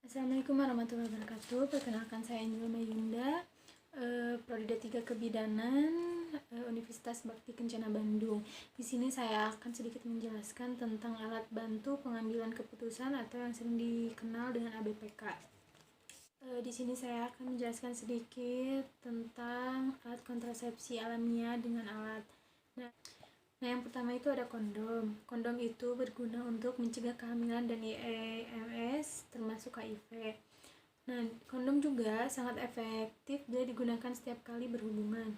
Assalamualaikum warahmatullahi wabarakatuh. Perkenalkan, saya Angela Mayunda, Prodi D3 Kebidanan, Universitas Bakti Kencana Bandung. Di sini saya akan sedikit menjelaskan tentang alat bantu pengambilan keputusan atau yang sering dikenal dengan ABPK. Di sini saya akan menjelaskan sedikit tentang alat kontrasepsi alamiah dengan alat. Nah, yang pertama itu ada kondom. Kondom itu berguna untuk mencegah kehamilan dan IMS termasuk HIV. Nah, kondom juga sangat efektif bila digunakan setiap kali berhubungan.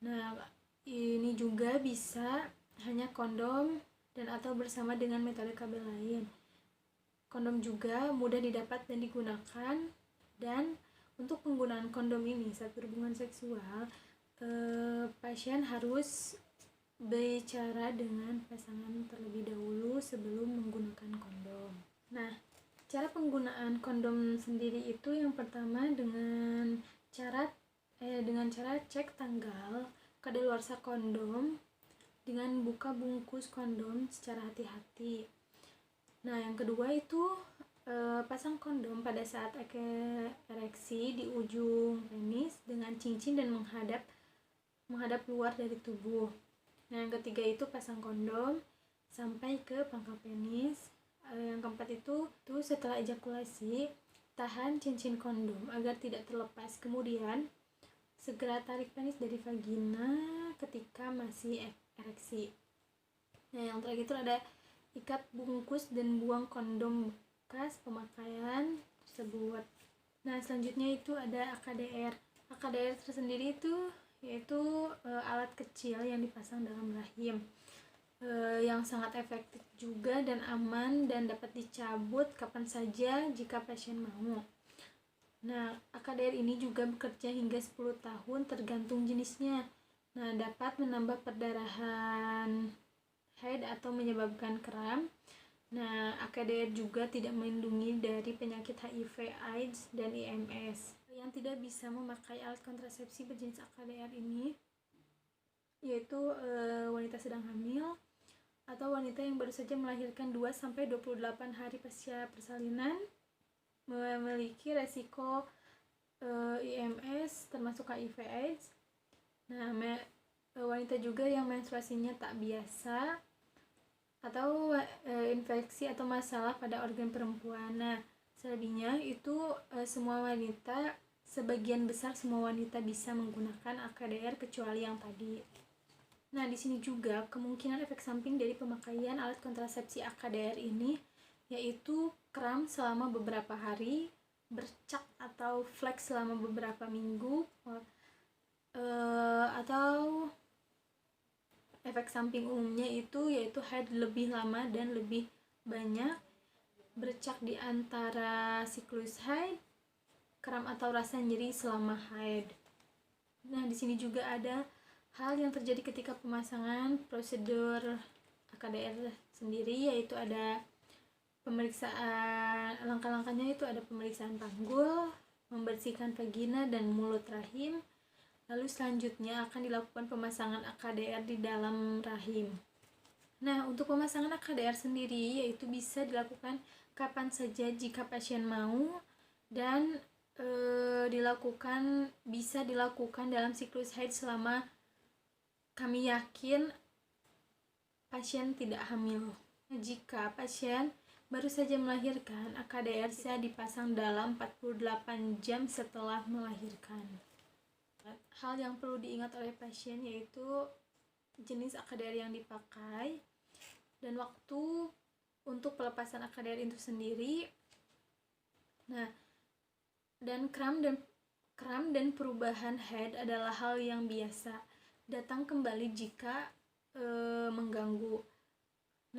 Nah, ini juga bisa hanya kondom dan atau bersama dengan metode KB lain. Kondom juga mudah didapat dan digunakan, dan untuk penggunaan kondom ini saat berhubungan seksual, pasien harus bicara dengan pasangan terlebih dahulu sebelum menggunakan kondom. Nah, cara penggunaan kondom sendiri itu yang pertama dengan cara cek tanggal kadaluarsa kondom dengan buka bungkus kondom secara hati-hati. Nah, yang kedua itu pasang kondom pada saat ereksi di ujung penis dengan cincin dan menghadap luar dari tubuh. Nah, yang ketiga itu pasang kondom sampai ke pangkal penis. Yang keempat itu setelah ejakulasi, tahan cincin kondom agar tidak terlepas. Kemudian segera tarik penis dari vagina ketika masih ereksi. Nah, yang terakhir itu ada ikat bungkus dan buang kondom bekas pemakaian tersebut. Nah, selanjutnya itu ada AKDR. AKDR tersendiri itu yaitu alat kecil yang dipasang dalam rahim, yang sangat efektif juga dan aman dan dapat dicabut kapan saja jika pasien mau. Nah, AKDR ini juga bekerja hingga 10 tahun tergantung jenisnya. Nah, dapat menambah perdarahan haid atau menyebabkan kram. Nah, AKDR juga tidak melindungi dari penyakit HIV, AIDS, dan IMS. Yang tidak bisa memakai alat kontrasepsi berjenis AKDR ini yaitu wanita sedang hamil atau wanita yang baru saja melahirkan 2-28 hari pasca persalinan, memiliki resiko IMS termasuk HIV AIDS. Nah, wanita juga yang menstruasinya tak biasa atau infeksi atau masalah pada organ perempuan. Nah, selebihnya itu sebagian besar semua wanita bisa menggunakan AKDR kecuali yang tadi. Nah, di sini juga kemungkinan efek samping dari pemakaian alat kontrasepsi AKDR ini yaitu kram selama beberapa hari, bercak atau flek selama beberapa minggu, atau efek samping umumnya itu yaitu haid lebih lama dan lebih banyak, bercak di antara siklus haid, kram atau rasa nyeri selama haid. Nah, di sini juga ada hal yang terjadi ketika pemasangan prosedur AKDR sendiri, yaitu ada pemeriksaan, langkah-langkahnya itu ada pemeriksaan panggul, membersihkan vagina dan mulut rahim, lalu selanjutnya akan dilakukan pemasangan AKDR di dalam rahim. Nah, untuk pemasangan AKDR sendiri yaitu bisa dilakukan kapan saja jika pasien mau, dan bisa dilakukan dalam siklus haid selama kami yakin pasien tidak hamil. Jika pasien baru saja melahirkan, AKDR bisa dipasang dalam 48 jam setelah melahirkan. Hal yang perlu diingat oleh pasien yaitu jenis AKDR yang dipakai dan waktu untuk pelepasan AKDR itu sendiri. Nah, dan kram dan perubahan haid adalah hal yang biasa, datang kembali jika mengganggu.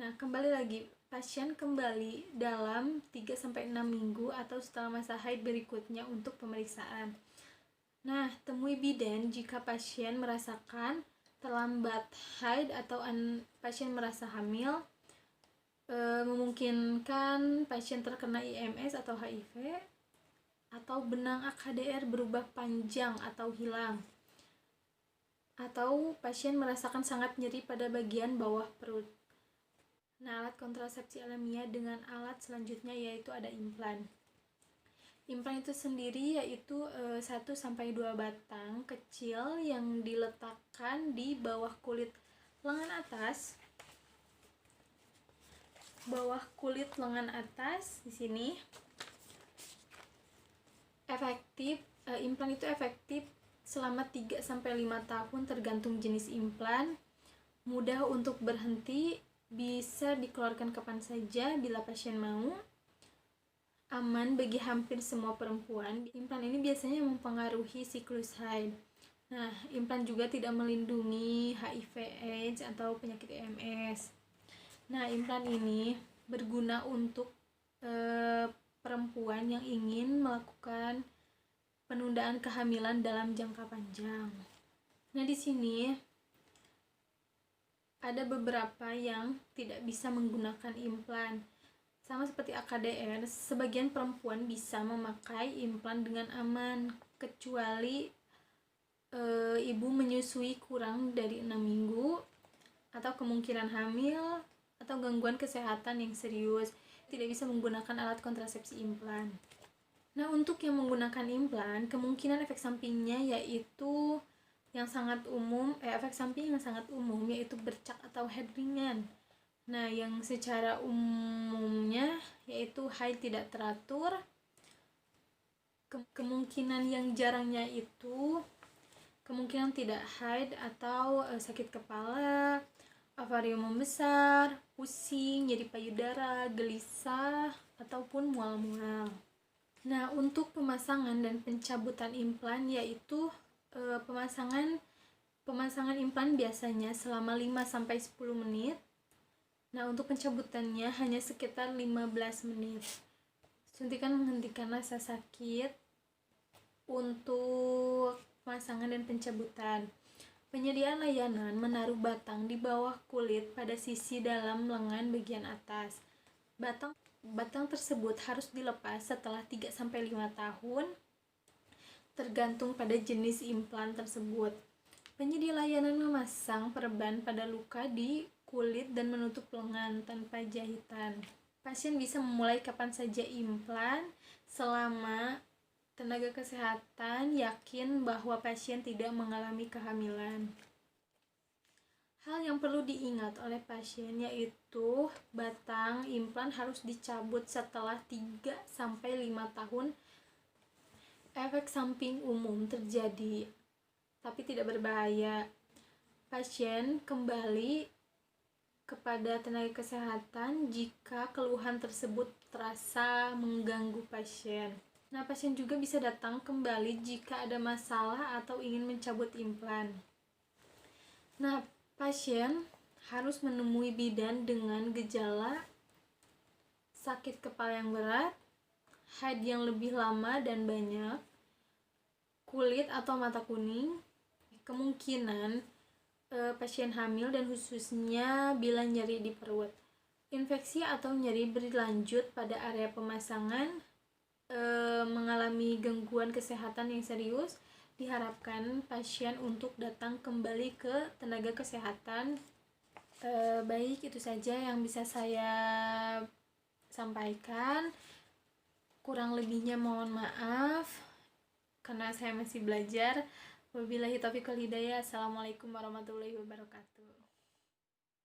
Nah, kembali lagi, pasien kembali dalam 3-6 minggu atau setelah masa haid berikutnya untuk pemeriksaan. Nah, temui bidan jika pasien merasakan terlambat haid atau pasien merasa hamil, memungkinkan pasien terkena IMS atau HIV, atau benang AKDR berubah panjang atau hilang, atau pasien merasakan sangat nyeri pada bagian bawah perut. Nah, alat kontrasepsi alamiah dengan alat selanjutnya yaitu ada implan. Implan itu sendiri yaitu 1-2 batang kecil yang diletakkan di bawah kulit lengan atas. Di sini. Implan itu efektif selama 3-5 tahun tergantung jenis implan. Mudah untuk berhenti, bisa dikeluarkan kapan saja bila pasien mau. Aman bagi hampir semua perempuan. Implan ini biasanya mempengaruhi siklus haid. Nah, implan juga tidak melindungi HIV/AIDS atau penyakit EMS. Nah, implan ini berguna untuk perempuan yang ingin melakukan penundaan kehamilan dalam jangka panjang. Nah, di sini ada beberapa yang tidak bisa menggunakan implan. Sama seperti AKDR, sebagian perempuan bisa memakai implan dengan aman, kecuali ibu menyusui kurang dari 6 minggu, atau kemungkinan hamil, atau gangguan kesehatan yang serius, tidak bisa menggunakan alat kontrasepsi implan. Nah, untuk yang menggunakan implan, kemungkinan efek samping yang sangat umum yaitu bercak atau head ringan. Nah, yang secara umumnya yaitu haid tidak teratur. Kemungkinan yang jarangnya itu kemungkinan tidak haid atau sakit kepala, ovarium membesar, pusing, nyeri payudara, gelisah, ataupun mual-mual. Nah, untuk pemasangan dan pencabutan implan yaitu pemasangan implan biasanya selama 5-10 menit. Nah, untuk pencabutannya hanya sekitar 15 menit. Suntikan menghentikan rasa sakit. Untuk pemasangan dan pencabutan, penyediaan layanan menaruh batang di bawah kulit pada sisi dalam lengan bagian atas. Batang tersebut harus dilepas setelah 3-5 tahun, tergantung pada jenis implan tersebut. Penyedia layanan memasang perban pada luka di kulit dan menutup lengan tanpa jahitan. Pasien bisa memulai kapan saja implan selama tenaga kesehatan yakin bahwa pasien tidak mengalami kehamilan. Hal yang perlu diingat oleh pasien yaitu batang implan harus dicabut setelah 3-5 tahun. Efek samping umum terjadi, tapi tidak berbahaya. Pasien kembali kepada tenaga kesehatan jika keluhan tersebut terasa mengganggu pasien. Nah, pasien juga bisa datang kembali jika ada masalah atau ingin mencabut implan. Nah, pasien harus menemui bidan dengan gejala sakit kepala yang berat, haid yang lebih lama dan banyak, kulit atau mata kuning, kemungkinan pasien hamil dan khususnya bila nyeri di perut, infeksi atau nyeri berlanjut pada area pemasangan, mengalami gangguan kesehatan yang serius. Diharapkan pasien untuk datang kembali ke tenaga kesehatan. Baik, itu saja yang bisa saya sampaikan. Kurang lebihnya mohon maaf karena saya masih belajar. Wabillahi taufiq wal hidayah. Assalamualaikum warahmatullahi wabarakatuh.